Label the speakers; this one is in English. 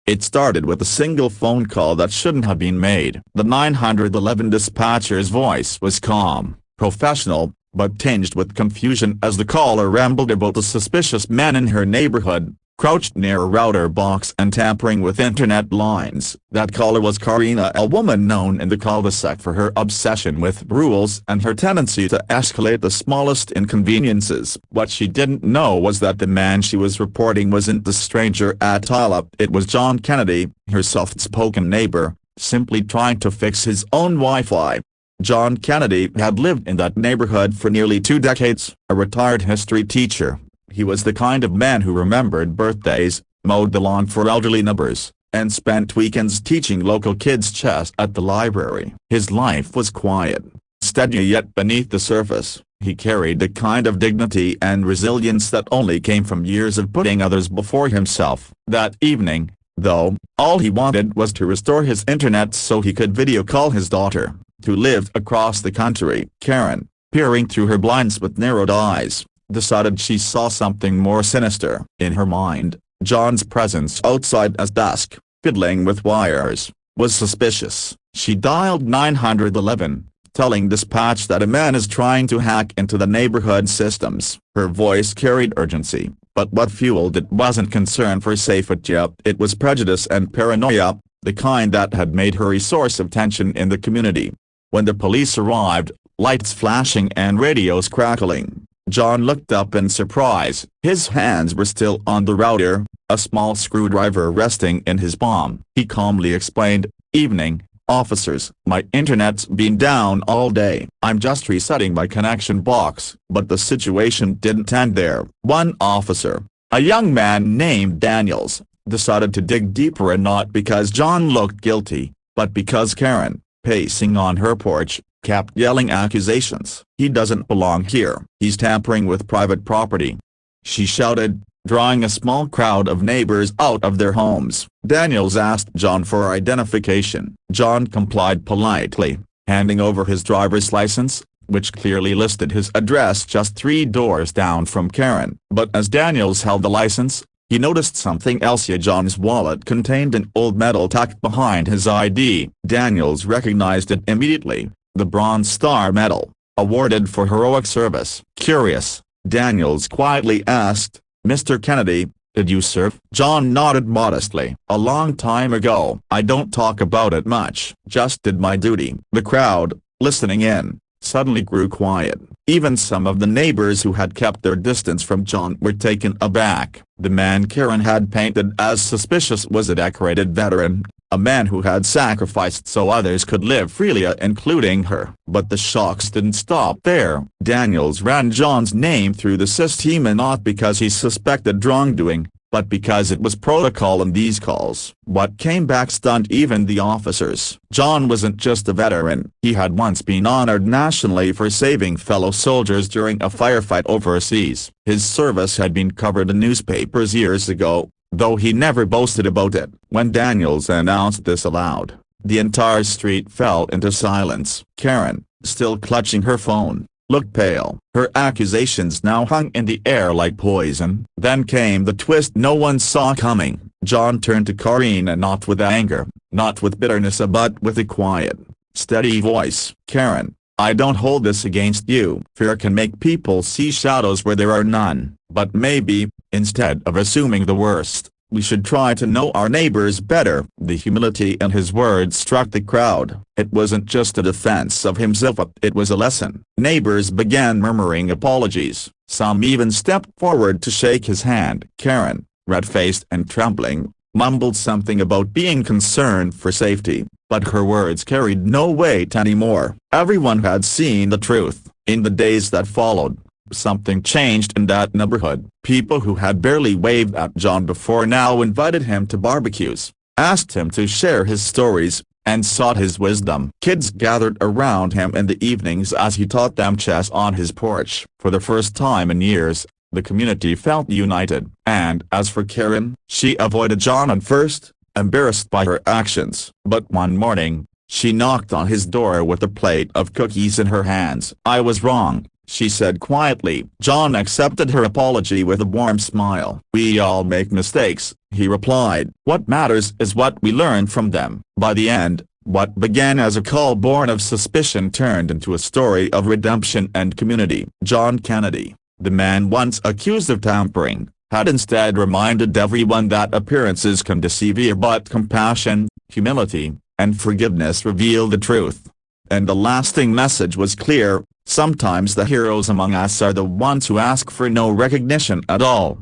Speaker 1: It started with a single phone call that shouldn't have been made. The 911 dispatcher's voice was calm, professional, but tinged with confusion as the caller rambled about a suspicious man in her neighborhood, crouched near a router box and tampering with internet lines. That caller was Karina, a woman known in the cul-de-sac for her obsession with rules and her tendency to escalate the smallest inconveniences. What she didn't know was that the man she was reporting wasn't the stranger at all. It was John Kennedy, her soft-spoken neighbor, simply trying to fix his own Wi-Fi. John Kennedy had lived in that neighborhood for nearly 2 decades, a retired history teacher. He was the kind of man who remembered birthdays, mowed the lawn for elderly neighbors, and spent weekends teaching local kids chess at the library. His life was quiet, steady, yet beneath the surface, he carried the kind of dignity and resilience that only came from years of putting others before himself. That evening, though, all he wanted was to restore his internet so he could video call his daughter, who lived across the country. Karen, peering through her blinds with narrowed eyes, decided she saw something more sinister. In her mind, John's presence outside at dusk, fiddling with wires, was suspicious. She dialed 911, telling dispatch that a man is trying to hack into the neighborhood systems. Her voice carried urgency, but what fueled it wasn't concern for safety, it was prejudice and paranoia, the kind that had made her a source of tension in the community. When the police arrived, lights flashing and radios crackling, John looked up in surprise. His hands were still on the router, a small screwdriver resting in his palm. He calmly explained, "Evening, officers. My internet's been down all day. I'm just resetting my connection box." But the situation didn't end there. One officer, a young man named Daniels, decided to dig deeper, and not because John looked guilty, but because Karen, pacing on her porch, kept yelling accusations. "He doesn't belong here. He's tampering with private property," she shouted, drawing a small crowd of neighbors out of their homes. Daniels asked John for identification. John complied politely, handing over his driver's license, which clearly listed his address just 3 doors down from Karen. But as Daniels held the license, he noticed something else. John's wallet contained an old medal tucked behind his ID. Daniels recognized it immediately. The Bronze Star Medal, awarded for heroic service. Curious, Daniels quietly asked, "Mr. Kennedy, did you serve?" John nodded modestly. "A long time ago. I don't talk about it much. Just did my duty." The crowd, listening in, suddenly grew quiet. Even some of the neighbors who had kept their distance from John were taken aback. The man Karen had painted as suspicious was a decorated veteran, a man who had sacrificed so others could live freely, including her. But the shocks didn't stop there. Daniels ran John's name through the system, and not because he suspected wrongdoing, but because it was protocol in these calls. What came back stunned even the officers. John wasn't just a veteran. He had once been honored nationally for saving fellow soldiers during a firefight overseas. His service had been covered in newspapers years ago, though he never boasted about it. When Daniels announced this aloud, the entire street fell into silence. Karen, still clutching her phone, looked pale. Her accusations now hung in the air like poison. Then came the twist no one saw coming. John turned to Karina, not with anger, not with bitterness, but with a quiet, steady voice. "Karen, I don't hold this against you. Fear can make people see shadows where there are none. But maybe, instead of assuming the worst, we should try to know our neighbors better." The humility in his words struck the crowd. It wasn't just a defense of himself, it was a lesson. Neighbors began murmuring apologies. Some even stepped forward to shake his hand. Karen, red-faced and trembling, mumbled something about being concerned for safety, but her words carried no weight anymore. Everyone had seen the truth. In the days that followed, something changed in that neighborhood. People who had barely waved at John before now invited him to barbecues, asked him to share his stories, and sought his wisdom. Kids gathered around him in the evenings as he taught them chess on his porch. For the first time in years, the community felt united. And as for Karen, she avoided John at first, embarrassed by her actions. But one morning, she knocked on his door with a plate of cookies in her hands. "I was wrong," she said quietly. John accepted her apology with a warm smile. "We all make mistakes," he replied. "What matters is what we learn from them." By the end, what began as a call born of suspicion turned into a story of redemption and community. John Kennedy, the man once accused of tampering, had instead reminded everyone that appearances can deceive you, but compassion, humility, and forgiveness reveal the truth. And the lasting message was clear: sometimes the heroes among us are the ones who ask for no recognition at all.